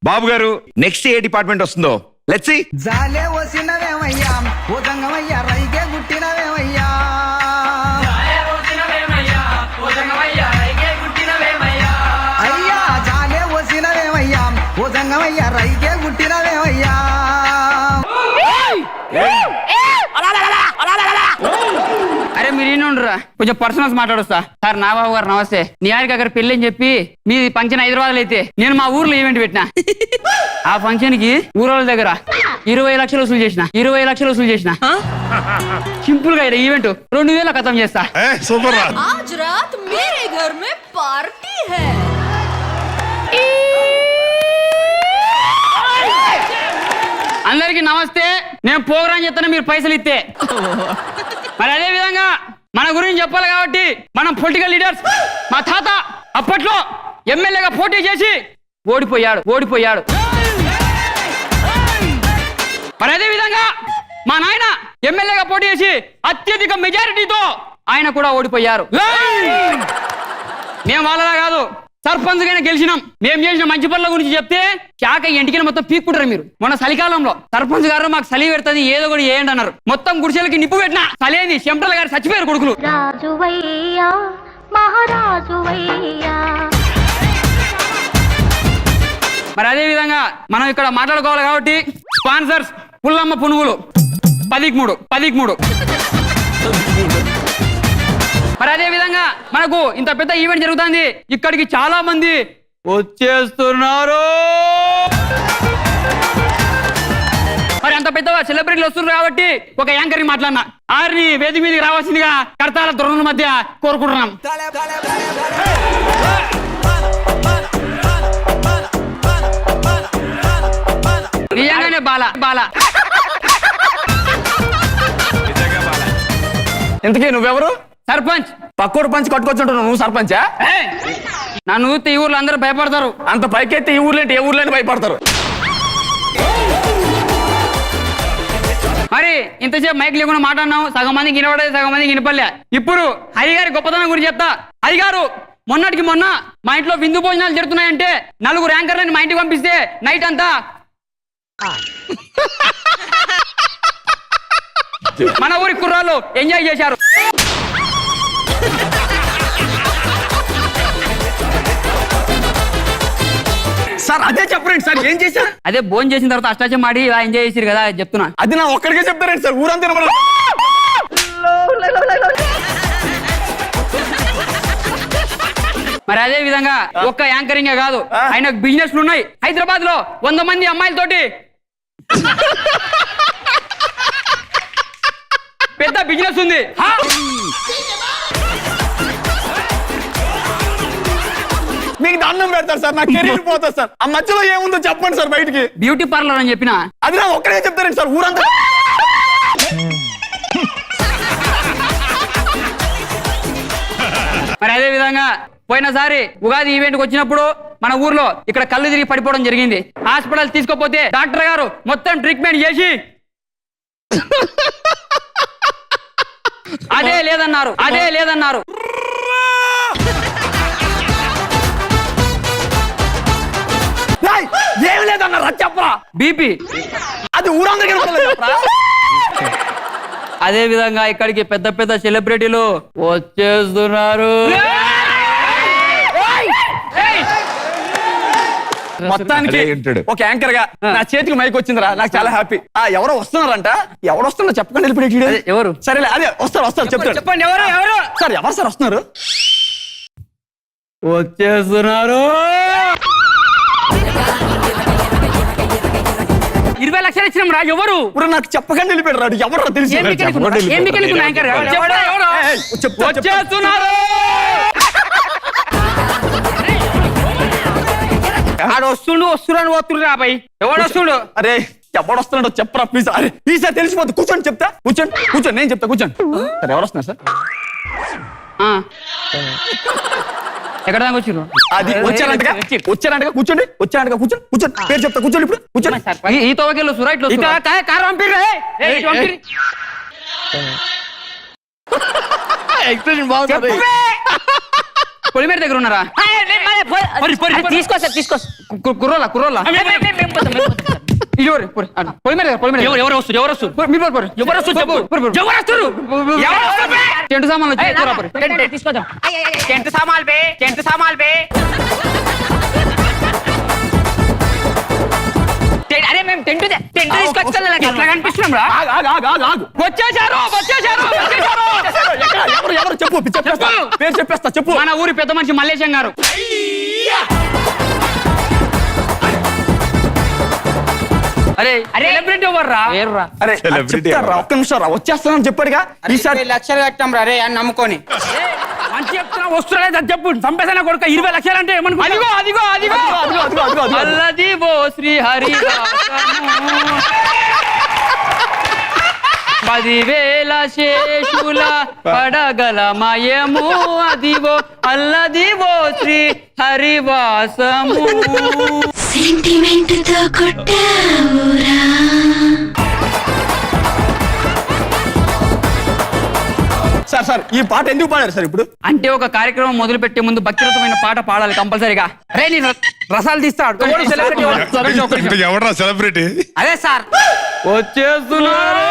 బాబు గారు నెక్స్ట్ ఏ డిపార్ట్మెంట్ వస్తుందో let's see. జాలే వసినవేమయ్యా ఓ గంగమయ్యా రైగే గుట్టినవేమయ్యా అయ్యా జాలే వసినవేమయ్యా ఓ గంగమయ్యా రైగే గుట్టినవేమయ్యా. అరే మీరు ఉండరా కొంచెం పర్సనల్స్ మాట్లాడొస్తా సార్. నా బాబు గారు నమస్తే. నిహారిక గారు పెళ్లి అని చెప్పి మీ ఫంక్షన్ హైదరాబాద్ అయితే నేను మా ఊర్లో ఈవెంట్ పెట్టినా. ఆ ఫంక్షన్ కి ఊరోళ్ళ దగ్గర 20 లక్షలు వసూలు చేసిన సింపుల్ గా ఈవెంట్ 2000 ఖతం చేస్తా. సూపర్. आज रात मेरे घर में पार्टी है. అందరికి నమస్తే. నేను ప్రోగ్రామ్ చేస్తాను, మీరు పైసలు ఇస్తే. మరి అదే విధంగా మన గురించి చెప్పాలి కాబట్టి మనం పొలిటికల్ లీడర్స్. మా తాత అప్పట్లో ఎమ్మెల్యేగా పోటీ చేసి ఓడిపోయాడు. మరి అదే విధంగా మా నాయన ఎమ్మెల్యేగా పోటీ చేసి అత్యధిక మెజారిటీతో ఆయన కూడా ఓడిపోయారు. మేము వాళ్ళలా కాదు, సర్పంచ్ గానే గెలిచినాం. మేము చేసిన మంచి పనుల గురించి చెప్తే శాఖ ఇంటికి మొత్తం పీక్కుంటారు మీరు. మొన్న చలికాలంలో సర్పంచ్ గారు మాకు చలి పెడుతుంది ఏదో కూడా చేయండి అన్నారు. మొత్తం గుడిసెలకి నిప్పు పెట్టినా చలేని చెంపల గారు చచ్చిపోయారు కొడుకులు. రాజువయ్యా మహారాజువయ్యా. మరి అదే విధంగా మనం ఇక్కడ మాట్లాడుకోవాలి కాబట్టి స్పాన్సర్స్ పుల్లమ్మ పునుగులు 10కి 3. మరి అదే విధంగా మనకు ఇంత పెద్ద ఈవెంట్ జరుగుతుంది. ఇక్కడికి చాలా మంది వచ్చేస్తున్నారు. మరి అంత పెద్ద సెలబ్రిటీలు వస్తున్నారు కాబట్టి ఒక యాంకర్ మాట్లాడినా ఆరిని వేదిక మీదకి రావాల్సిందిగా కర్తాల ధృవుల మధ్య కోరుకుంటున్నాం. నిజంగానే బాల ఇంతకీ నువ్వెవరు? సర్పంచ్. పక్కోడు పంచి కట్టుకొచ్చుంటున్నావు, నువ్వు సర్పంచా? నన్ను ఊస్తే ఈ ఊర్లో అందరూ భయపడతారు. అంత పైకెత్తే ఈ ఊర్లేంటి, ఏ ఊర్లేంటి భయపడతారు. మరి ఇంతసేపు మైక్ లేకుండా మాట్లాడినావు, సగం మందికి వినపడేది, సగం మందికి వినపడలే. ఇప్పుడు హరిగారి గొప్పతనం గురించి చెప్తా. హరిగారు మొన్నటికి మొన్న మా ఇంట్లో విందు భోజనాలు జరుగుతున్నాయంటే 4 యాంకర్లని మా ఇంటికి పంపిస్తే నైట్ అంతా మన ఊరి కుర్రాళ్ళు ఎంజాయ్ చేశారు. సార్ అదే చెప్పరండి సార్, ఏం చేశారు? అదే భోజనం చేసిన తర్వాత అష్టాచం ఆడి ఎంజాయ్ చేశారు కదా చెప్తున్నా. అది నా ఒక్కడికే చెప్తారండి సార్, ఊరంతా మరి అదే విధంగా ఒక్క యాంకరింగ్ కాదు, ఆయనకు బిజినెస్లు ఉన్నాయి. హైదరాబాద్ లో 100 మంది అమ్మాయిలతోటి పెద్ద బిజినెస్ ఉంది. మీకు దండం పెడతారు సార్, నా కెరీర్ పోతుంది సార్. ఆ మధ్యలో ఏముందో చెప్పండి సార్ బయటికి. బ్యూటీ పార్లర్ అని చెప్పిన అది నా ఒక్కడే చెప్తారండి సార్, ఊరంతా. మరి అదే విధంగా పోయినసారి ఉగాది ఈవెంట్ కి వచ్చినప్పుడు మన ఊర్లో ఇక్కడ కళ్ళు తిరిగి పడిపోవడం జరిగింది. హాస్పిటల్ తీసుకోపోతే డాక్టర్ గారు మొత్తం ట్రీట్మెంట్ చేసి అదే లేదన్నారు. ఏం లేదన్నారు, అది చెప్పరా. బీపీ అది ఊరందరికీ. అదే విధంగా ఇక్కడికి పెద్ద పెద్ద సెలబ్రిటీలు వచ్చేస్తున్నారు. మొత్తానికి ఒక యాంకర్ గా నా చేతికి మైక్ వచ్చిందిరా, నాకు చాలా హ్యాపీ. ఎవరో వస్తున్నారంట, ఎవరు వస్తున్నారో చెప్పకండి వెళ్ళిపోయి. ఎవరు? సరేలే, అదే వస్తారు చెప్తారు. చెప్పండి ఎవరు సార్, ఎవరు సార్ వస్తున్నారు? వచ్చేస్తున్నారు. 20 లక్షలు ఇచ్చినాం రా. ఎవరు? ఇప్పుడు నాకు చెప్పకండి వెళ్ళిపోయాడు రాడు. ఎవరు తెలిసి వచ్చేస్తున్నారు. ఆడు వస్తున్నాను పోతున్నారు రాబాయ్. ఎవడు వస్తుడు? అరే ఎవడు వస్తున్నాడో చెప్పరా ప్లీజ్. అరే ప్లీజ్ సార్, తెలిసిపోతుంది. కూర్చోండి చెప్తా. కూర్చోండి నేను చెప్తా. కూర్చోండి సార్. ఎవరు వస్తున్నారు సార్? ఎక్కడ దాకా వచ్చారు? అది వచ్చారంటగా కూర్చోండి. పేరు చెప్తా, కూర్చోండి. ఇప్పుడు కూర్చోండి. ఈ తోవకెళ్ళు సురా ఇట్లా కారు పంపిర్రు. ఎక్స్ప్రెషన్ బాగుంది. పొలిమేర దగ్గర ఉన్నారా? తీసుకో సార్ తీసుకో. కుర్రోలా ఎవరు వస్తారు ఎవరు వస్తారు టెంట్ సామాన్లు తీసుకోదాం. టెంట్ సామాల్ బే అరే మేము టెంట్ తీసుకొచ్చుకోవాలి. ఎట్లా కనిపిస్తున్నాం రా వచ్చేసారు ఎవరు చెప్పు పేరు చెప్పేస్తా చెప్పు. మన ఊరి పెద్ద మనిషి మల్లేశం గారు. అరే సెలబ్రిటీ ఎవర్రా? అరే చెప్తారా ఒక్క నిమిషం రా వచ్చేస్తానని చెప్పాడుగా. ఈసారి 20 లక్షలు కట్టాం రా రే అని నమ్ముకొని. మంచి చెప్తున్నా వస్తున్నా చెప్పు. సంపేసన కొడుక 20 లక్షలు అంటే ఏమనుకో. అదిగో అల్లదివో శ్రీహరి 10,000 శేషుల పడగల మయము అదివో అల్లదివో శ్రీ హరివాసము. సెంటిమెంట్ తో కొట్టావురా. సార్ ఈ పాట ఎందుకు పాడారు సార్ ఇప్పుడు? అంటే ఒక కార్యక్రమం మొదలు పెట్టే ముందు భక్తిరతమైన పాట పాడాలి కంపల్సరీగా. రే నేను రసాలు తీస్తాడు. ఎవడరా సెలబ్రిటీ? అదే సార్ వచ్చేస్తున్నారు.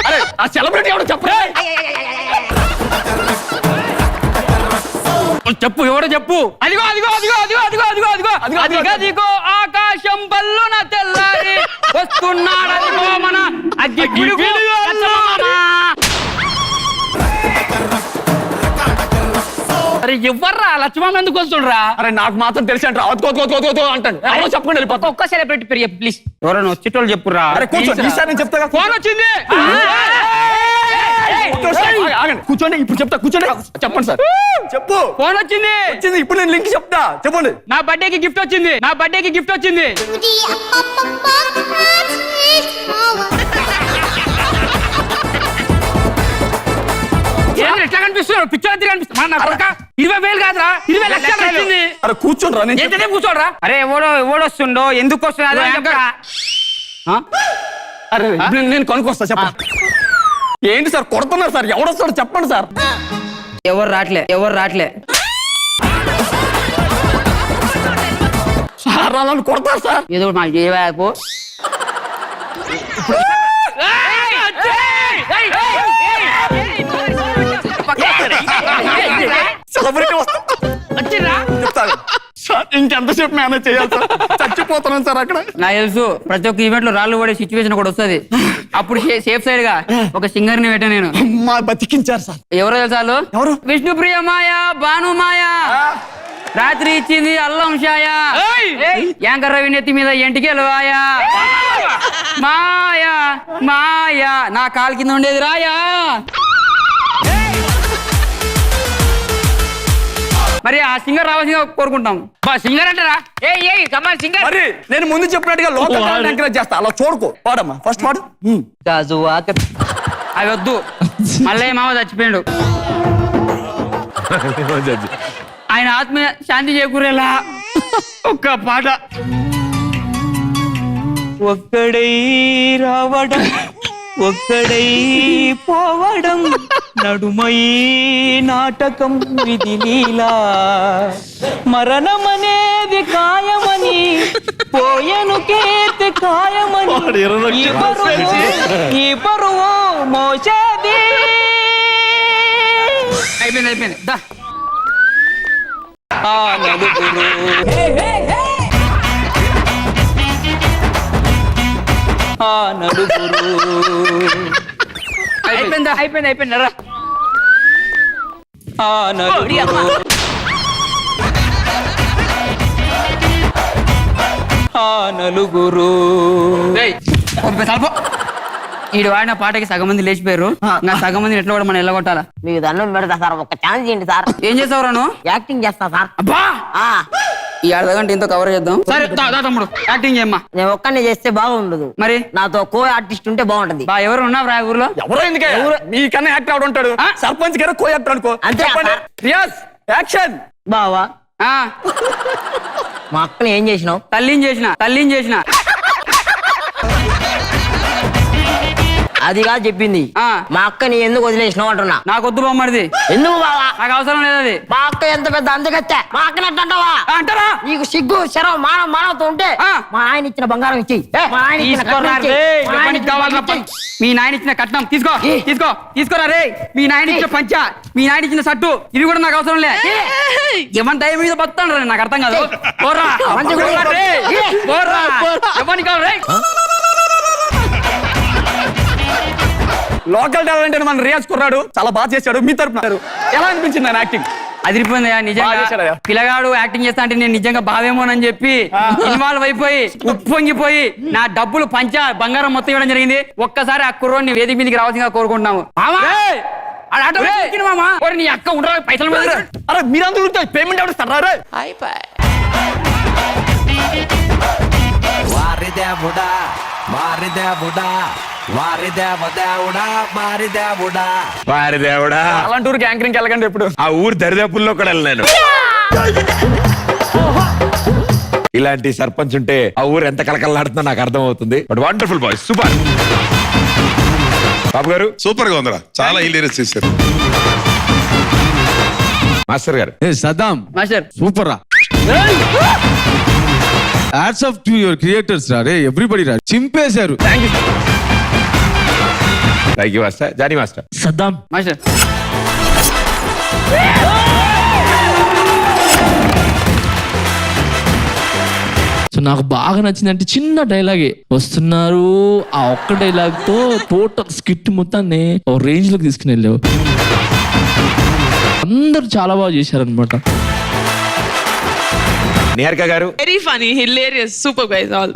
అరే ఆ సెలబ్రిటీ ఎవడో చెప్పరా? చెప్పు ఎవడో చెప్పు. అదిగో ఆకాశం పల్లున తెల్లారి వస్తున్నాడు. అదిగో మన అరే ఎవర్రా లక్ష్మణ్ ఎందుకు వస్తుండ్రా? అరే నాకు మాత్రం తెలిసి అంటారు అంటాను. ఎవరో చెప్పండి వెళ్ళిపోతా. ఒక్క సెలబ్రిటీ పేరు చెప్పు ప్లీజ్. ఎవరైనా వచ్చేటోళ్ళు చెప్పురా. అరే కూర్చో ఈసారి నేను చెప్తా. ఫోన్ వచ్చింది. కూర్చోండి ఇప్పుడు చెప్తా. కూర్చోండి చెప్పండి సార్. చెప్పు. ఫోన్ వచ్చింది. ఇప్పుడు నేను లింక్ చెప్తా చెప్పండి. నా బర్త్డేకి గిఫ్ట్ వచ్చింది. ఎట్లా కనిపిస్తున్నారు? పిచ్చర్ కనిపిస్తున్నా. 20,000 కాదురా 20 లక్షలు వచ్చింది. అరే కూర్చోండి నేను ఎంతనే కూర్చోడరా. అరే ఎవడొస్తుండో ఎందుకు వస్తుందో. అరే నేను కొనుక్కొస్తా చెప్పండి. ఏంటి సార్ కొడుతున్నారు సార్? ఎవడొస్తాడు చెప్పండి సార్. ఎవరు రాట్లే సార్ నన్ను కొడతారు సార్. ఏదో మాకు చేయబో. సెలబ్రిటీ వచ్చిరా చెప్తాను సార్. ఇంకెంతసేపు మేనేజ్ చేయాలి సార్? చచ్చిపోతున్నాను సార్ అక్కడ. నాకు తెలుసు ప్రతి ఒక్క ఈవెంట్ లో రాళ్ళు పడే సిచ్యువేషన్ కూడా వస్తుంది. అప్పుడు సేఫ్ సైడ్ గా ఒక సింగర్ ని పెట్టా నేను. మా బతికించారు సార్. ఎవరో తెలుసా? ఎవరు? విష్ణుప్రియ మాయ భానుమాయ రాత్రి ఇచ్చింది అల్లం షాయ యాంకర్ రవి నెత్తి మీద ఎంటికెలు ఆయా మాయా నా కాలు కింద ఉండేది రాయా. మరి ఆ సింగర్ రావాల్సిందిగా కోరుకుంటాం. సింగర్ అంటారా? సింగర్ మరి నేను ముందు చెప్పినట్టుగా లోకల్ ఎంకరేజ్ చేస్తా. అలా చూడుకో. పాడమ్మా ఫస్ట్ పాడు. అవి వద్దు. మల్లయ్య మామ చచ్చిపోయాడు. ఆయన ఆత్మ శాంతి చేకూరేలా ఒక్క పాట. ఒక్కడై రావడం ఒక్కడై పోవడం నడుమై నాటకం విధి లీలా మరణమనేది ఖాయమని పోయను కీర్తి ఖాయమని ఈ పరువు మోసేది. అయిపోయింది దా. అయిపోయింది రా. నలుగురు ఈడు వాడిన పాటకి సగం మంది లేచిపోయారు. నా సగం మంది ఎట్లా కూడా మనం ఎల్లగొట్టాలా? మీకు దండం పెడతా సార్. ఒక ఛాన్స్ చేయండి సార్. ఏం చేస్తావురా నువ్వు? యాక్టింగ్ చేస్తా సార్. అబ్బా ఈ అర్ధగంట ఇంతో కవర్ చేద్దాం. సరే తమ్ముడు యాక్టింగ్ చేయమ్మా. నేను ఒక్కనే చేస్తే బాగుండదు. మరి నాతో కో ఆర్టిస్ట్ ఉంటే బాగుంటది. ఎవరు ఉన్నావు రా ఊర్లో? ఎవరో ఎందుకే మీకన్నా యాక్టర్ ఆవిడ ఉంటాడు. సర్పంచ్ గారు కో యాక్టర్ అనుకో. అంతే. రియాజ్ యాక్షన్. బావా మా అక్కని ఏం చేసినావు? తల్లిని చేసిన అది కాదు చెప్పింది ఆ. మా అక్కని ఎందుకు వదిలేసినావు అంటున్నా. నాకు వద్దు బొమ్మడిది, ఎందుకు బావా? నాకు అవసరం లేదు అది. మా అక్క ఎంత పెద్ద అందుకచ్చా మా అక్కని అట్లా అంటావా? అంటారా? నీకు సిగ్గు శరం మానవతో ఉంటే ఆ. మా ఆయన ఇచ్చిన బంగారం ఇచ్చి మా ఆయన ఇచ్చిన తీసుకోరా కట్నం ఇచ్చి, రే, మా ఆయన ఎవరికి ఇచ్చిన కావాలరా పంచ ఇచ్చి. మీ నాయన ఇచ్చిన కట్నం తీసుకో, ఏ. తీసుకోరా రే. మీ నాయన ఇచ్చిన పంచ, మీ నాయన ఇచ్చిన షర్టు, ఇవి కూడా నాకు అవసరం లే. ఎవరి టైం మీద బతాను రా, నాకు అర్థం కాదు. పోరా, మంచి గుడి. పోరా రే, ఏ. పోరా. ఎవరికి కావాలి రే? లోకల్ టాలెంట్ అని మన రియాజ్ కుర్రాడు చాలా బాగా చేశాడు. మీ తరపున ఎలా అనిపించింది ఆయన యాక్టింగ్? అదిరిపోయిందయ్యా బాగా నిజంగా. చేశాడయ్యా. పిల్లగాడు యాక్టింగ్ చేస్తా అంటే నేను నిజంగా బావేమోనని చెప్పి ఇన్వాల్వ్ అయిపోయి ఉప్పొంగిపోయి నా డబ్బులు బంగారం మొత్తం ఇవ్వడం జరిగింది. ఒక్కసారి ఆ కుర్రోడిని వేదిక మీదకి రావాల్సిందిగా కోరుకుంటున్నాము. ఏయ్! ఆడ ఆటో ఎక్కిన మామ. ఓరి నీ అక్క ఉండరా పైసలు మీద. అరే మీరందరూ పేమెంట్ ఎవరు ఇస్తారా రే? వారి దేవుడా వారి దేవుడా వారి దేవుడా వారి దేవుడా. వారి దేవుడా, అలాంటి ఊరికి యాంకరింగ్ వెళ్ళకండి ఎప్పుడు. ఆ ఊరు దరిదాపుల్లో కూడా వెళ్ళలేను. ఇలాంటి సర్పంచ్ ఉంటే ఆ ఊరు ఎంత కలకలాడుతుందో నాకు అర్థం అవుతుంది. But wonderful boy, super. బాబు గారు సూపర్ గా ఉందిరా, చాలా హిలేరియస్ చేశారు. మాస్టర్ గారు, సదాం మాస్టర్ సూపర్ రా. Hats off to your creators రా రే, ఎవ్రీబడి రా చింపేశారు. Thank you master. Jani master, Saddam master so నాకు బాగా నచ్చిందంటే చిన్న డైలాగే వస్తున్నారు, ఆ ఒక్క డైలాగ్ తో టోటల్ స్కిట్ మొత్తాన్ని ఓ రేంజ్ లోకి తీసుకుని వెళ్ళావు. అందరూ చాలా బాగా చేశారనమాట. నిహారిక గారు, Very funny, hilarious, super guys all.